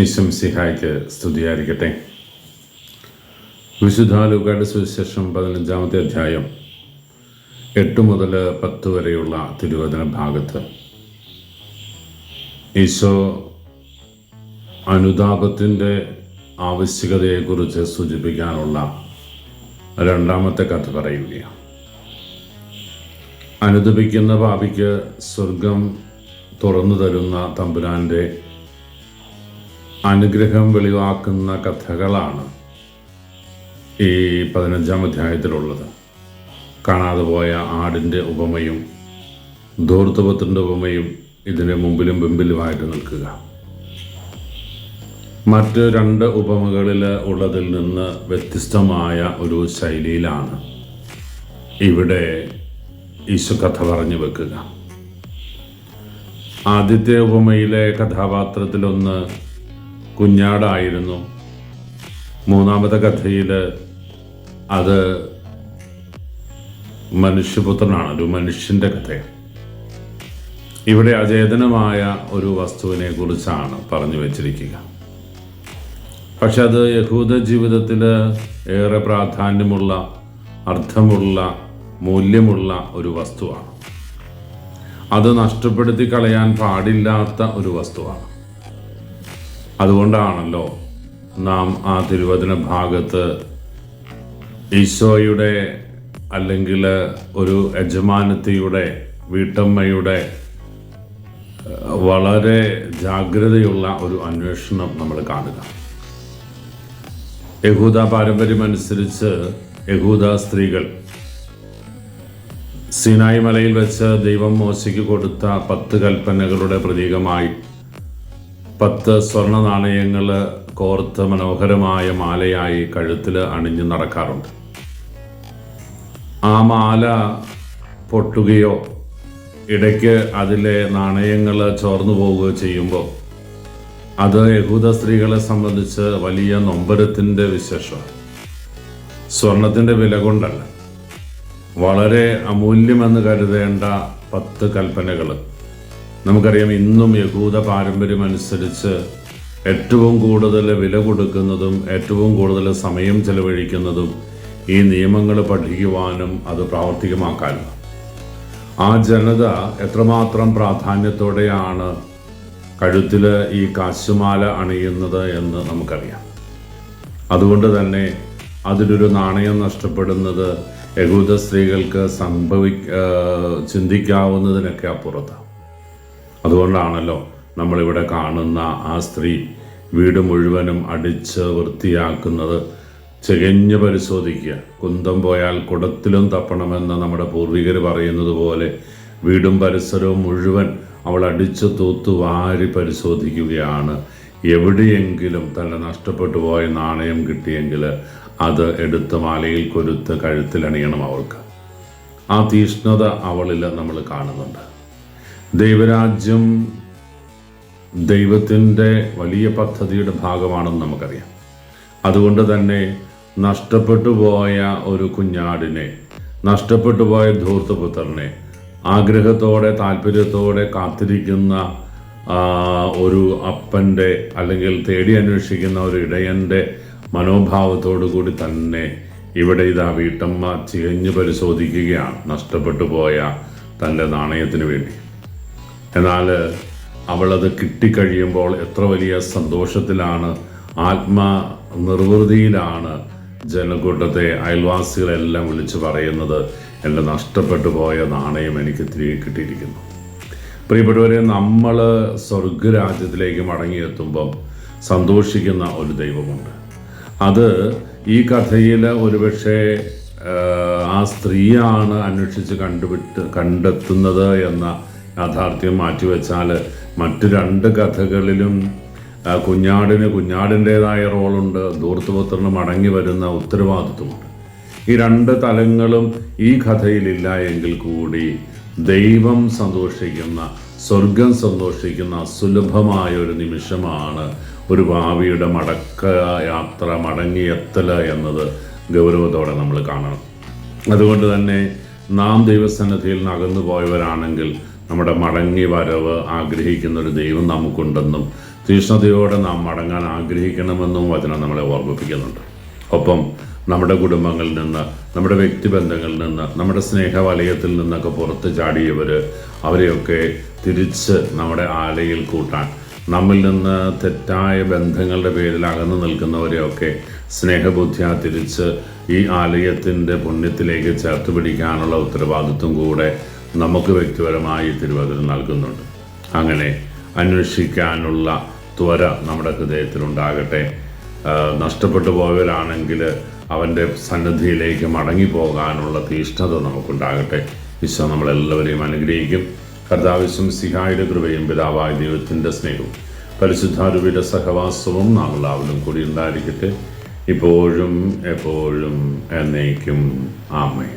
ഈശംസിഹായ്ക്ക് സ്തുതിയായിരിക്കട്ടെ. വിശുദ്ധ ലൂക്കായുടെ സുവിശേഷം 15-ാമത്തെ അധ്യായം 8 മുതൽ 10 വരെയുള്ള തിരുവചന ഭാഗത്ത് ഈശോ അനുതാപത്തിൻ്റെ ആവശ്യകതയെക്കുറിച്ച് സൂചിപ്പിക്കാനുള്ള രണ്ടാമത്തെ കഥ പറയുകയാണ്. അനുതപിക്കുന്ന പാപിക്ക് സ്വർഗം തുറന്നു തരുന്ന തമ്പുരാൻ്റെ അനുഗ്രഹം വെളിവാക്കുന്ന കഥകളാണ് ഈ 15-ാം അധ്യായത്തിലുള്ളത്. കാണാതെ പോയ ആടിൻ്റെ ഉപമയും ധൂർത്തപുത്രൻ്റെ ഉപമയും ഇതിന് മുമ്പിലും പിമ്പിലുമായിട്ട് നിൽക്കുക. മറ്റ് 2 ഉപമകളിൽ ഉള്ളതിൽ നിന്ന് വ്യത്യസ്തമായ ഒരു ശൈലിയിലാണ് ഇവിടെ ഈശോ കഥ പറഞ്ഞു വെക്കുക. ആദ്യത്തെ ഉപമയിലെ കഥാപാത്രത്തിലൊന്ന് കുഞ്ഞാടായിരുന്നു. 3-ാമത്തെ കഥയിൽ അത് മനുഷ്യപുത്രനാണ്, ഒരു മനുഷ്യൻ്റെ കഥയാണ്. ഇവിടെ അചേതനമായ ഒരു വസ്തുവിനെ കുറിച്ചാണ് പറഞ്ഞു വച്ചിരിക്കുക. പക്ഷെ അത് യഹൂദ ജീവിതത്തിൽ ഏറെ പ്രാധാന്യമുള്ള, അർത്ഥമുള്ള, മൂല്യമുള്ള ഒരു വസ്തുവാണ്. അത് നഷ്ടപ്പെടുത്തി കളയാൻ പാടില്ലാത്ത ഒരു വസ്തുവാണ്. അതുകൊണ്ടാണല്ലോ നാം ആ തിരുവചന ഭാഗത്ത് ഈശോയുടെ അല്ലെങ്കിൽ ഒരു യജമാനത്തിയുടെ, വീട്ടമ്മയുടെ വളരെ ജാഗ്രതയുള്ള ഒരു അന്വേഷണം നമ്മൾ കാണുക. യഹൂദ പാരമ്പര്യമനുസരിച്ച് യഹൂദ സ്ത്രീകൾ സീനായി മലയിൽ വെച്ച് ദൈവം മോശയ്ക്ക് കൊടുത്ത 10 കൽപ്പനകളുടെ പ്രതീകമായി 10 സ്വർണ്ണ നാണയങ്ങൾ കോർത്ത് മനോഹരമായ മാലയായി കഴുത്തിൽ അണിഞ്ഞു നടക്കാറുണ്ട്. ആ മാല പൊട്ടുകയോ ഇടയ്ക്ക് അതിലെ നാണയങ്ങൾ ചോർന്നു പോവുകയോ ചെയ്യുമ്പോൾ അത് യഹൂദ സ്ത്രീകളെ സംബന്ധിച്ച് വലിയ നൊമ്പരത്തിൻ്റെ വിശേഷമാണ്. സ്വർണത്തിൻ്റെ വില കൊണ്ടല്ല, വളരെ അമൂല്യമെന്ന് കരുതേണ്ട 10 കൽപ്പനകൾ. നമുക്കറിയാം, ഇന്നും യഹൂദ പാരമ്പര്യമനുസരിച്ച് ഏറ്റവും കൂടുതൽ വില കൊടുക്കുന്നതും ഏറ്റവും കൂടുതൽ സമയം ചെലവഴിക്കുന്നതും ഈ നിയമങ്ങൾ പഠിക്കുവാനും അത് പ്രാവർത്തികമാക്കാനും. ആ ജനത എത്രമാത്രം പ്രാധാന്യത്തോടെയാണ് കഴുത്തിൽ ഈ കാശുമാല അണിയുന്നത് എന്ന് നമുക്കറിയാം. അതുകൊണ്ട് തന്നെ അതിലൊരു നാണയം നഷ്ടപ്പെടുന്നത് യഹൂദ സ്ത്രീകൾക്ക് ചിന്തിക്കാവുന്നതിനൊക്കെ അപ്പുറത്താണ്. അതുകൊണ്ടാണല്ലോ നമ്മളിവിടെ കാണുന്ന ആ സ്ത്രീ വീട് മുഴുവനും അടിച്ച് വൃത്തിയാക്കുന്നത്, ചികഞ്ഞ് പരിശോധിക്കുക. കുന്തം പോയാൽ കുടത്തിലും തപ്പണമെന്ന് നമ്മുടെ പൂർവികർ പറയുന്നത് പോലെ വീടും പരിസരവും മുഴുവൻ അവൾ അടിച്ചു തൂത്തു വാരി പരിശോധിക്കുകയാണ്. എവിടെയെങ്കിലും തന്നെ നഷ്ടപ്പെട്ടു പോയ നാണയം കിട്ടിയെങ്കിൽ അത് എടുത്ത് മാലയിൽ കൊരുത്ത് കഴുത്തിലണിയണം അവൾക്ക്. ആ തീഷ്ണത അവളിൽ നമ്മൾ കാണുന്നുണ്ട്. ദൈവരാജ്യം ദൈവത്തിൻ്റെ വലിയ പദ്ധതിയുടെ ഭാഗമാണെന്ന് നമുക്കറിയാം. അതുകൊണ്ട് തന്നെ നഷ്ടപ്പെട്ടു പോയ ഒരു കുഞ്ഞാടിനെ, നഷ്ടപ്പെട്ടു പോയ ധൂർത്തപുത്രനെ ആഗ്രഹത്തോടെ, താല്പര്യത്തോടെ കാത്തിരിക്കുന്ന ഒരു അപ്പൻ്റെ അല്ലെങ്കിൽ തേടി അന്വേഷിക്കുന്ന ഒരു ഇടയൻ്റെ മനോഭാവത്തോടു കൂടി തന്നെ ഇവിടെ ഇതാ വീട്ടമ്മ ചികഞ്ഞു പരിശോധിക്കുകയാണ് നഷ്ടപ്പെട്ടു പോയ തൻ്റെ നാണയത്തിന് വേണ്ടി. എന്നാൽ അവളത് കിട്ടിക്കഴിയുമ്പോൾ എത്ര വലിയ സന്തോഷത്തിലാണ്, ആത്മനിർവൃതിയിലാണ് ജനക്കൂട്ടത്തെ, അയൽവാസികളെല്ലാം വിളിച്ചു പറയുന്നത്, എൻ്റെ നഷ്ടപ്പെട്ടു പോയ നാണയം എനിക്ക് തിരികെ കിട്ടിയിരിക്കുന്നു. പ്രിയപ്പെട്ടവരെ, നമ്മൾ സ്വർഗരാജ്യത്തിലേക്ക് മടങ്ങിയെത്തുമ്പം സന്തോഷിക്കുന്ന ഒരു ദൈവമുണ്ട്. അത് ഈ കഥയിൽ ഒരുപക്ഷെ ആ സ്ത്രീയാണ് അന്വേഷിച്ച് കണ്ടെത്തുന്നത് എന്ന യാഥാർത്ഥ്യം മാറ്റിവെച്ചാൽ മറ്റ് 2 കഥകളിലും കുഞ്ഞാടിൻ്റേതായ റോളുണ്ട്, ധൂർത്തപുത്രന് മടങ്ങി വരുന്ന ഉത്തരവാദിത്വമുണ്ട്. ഈ 2 തലങ്ങളും ഈ കഥയിലില്ല എങ്കിൽ കൂടി ദൈവം സന്തോഷിക്കുന്ന, സ്വർഗം സന്തോഷിക്കുന്ന സുലഭമായ ഒരു നിമിഷമാണ് ഒരു ഭാവിയുടെ യാത്ര, മടങ്ങിയെത്തൽ എന്നത് ഗൗരവത്തോടെ നമ്മൾ കാണണം. അതുകൊണ്ട് തന്നെ നാം ദൈവസന്നിധിയിൽ നിന്ന് അകന്നു പോയവരാണെങ്കിൽ നമ്മുടെ മടങ്ങി വരവ് ആഗ്രഹിക്കുന്ന ഒരു ദൈവം നമുക്കുണ്ടെന്നും തീഷ്ണതയോടെ നാം മടങ്ങാൻ ആഗ്രഹിക്കണമെന്നും വചനം നമ്മളെ ഓർമ്മിപ്പിക്കുന്നുണ്ട്. ഒപ്പം നമ്മുടെ കുടുംബങ്ങളിൽ നിന്ന്, നമ്മുടെ വ്യക്തിബന്ധങ്ങളിൽ നിന്ന്, നമ്മുടെ സ്നേഹവലയത്തിൽ നിന്നൊക്കെ പുറത്ത് ചാടിയവർ, അവരെയൊക്കെ തിരിച്ച് നമ്മുടെ ആലയിൽ കൂട്ടാൻ, നമ്മിൽ നിന്ന് തെറ്റായ ബന്ധങ്ങളുടെ പേരിൽ അകന്നു നിൽക്കുന്നവരെയൊക്കെ സ്നേഹബുദ്ധിയാ തിരിച്ച് ഈ ആലയത്തിൻ്റെ പുണ്യത്തിലേക്ക് ചേർത്ത് പിടിക്കാനുള്ള ഉത്തരവാദിത്വം കൂടെ നമുക്ക് വ്യക്തിപരമായി തിരുവചനം നൽകുന്നുണ്ട്. അങ്ങനെ അന്വേഷിക്കാനുള്ള ത്വര നമ്മുടെ ഹൃദയത്തിലുണ്ടാകട്ടെ. നഷ്ടപ്പെട്ടു പോയവരാണെങ്കിൽ അവൻ്റെ സന്നിധിയിലേക്ക് മടങ്ങിപ്പോകാനുള്ള തീഷ്ണത നമുക്കുണ്ടാകട്ടെ. ഈശോ നമ്മളെല്ലാവരെയും അനുഗ്രഹിക്കും. കർത്താവിശ്വം സിഹായുടെ കൃപയും പിതാവായ ദൈവത്തിൻ്റെ സ്നേഹവും പരിശുദ്ധാരൂപിയുടെ സഹവാസവും നാം എല്ലാവരും കൂടി ഉണ്ടായിരിക്കട്ടെ, ഇപ്പോഴും എപ്പോഴും എന്നേക്കും. ആമേൻ.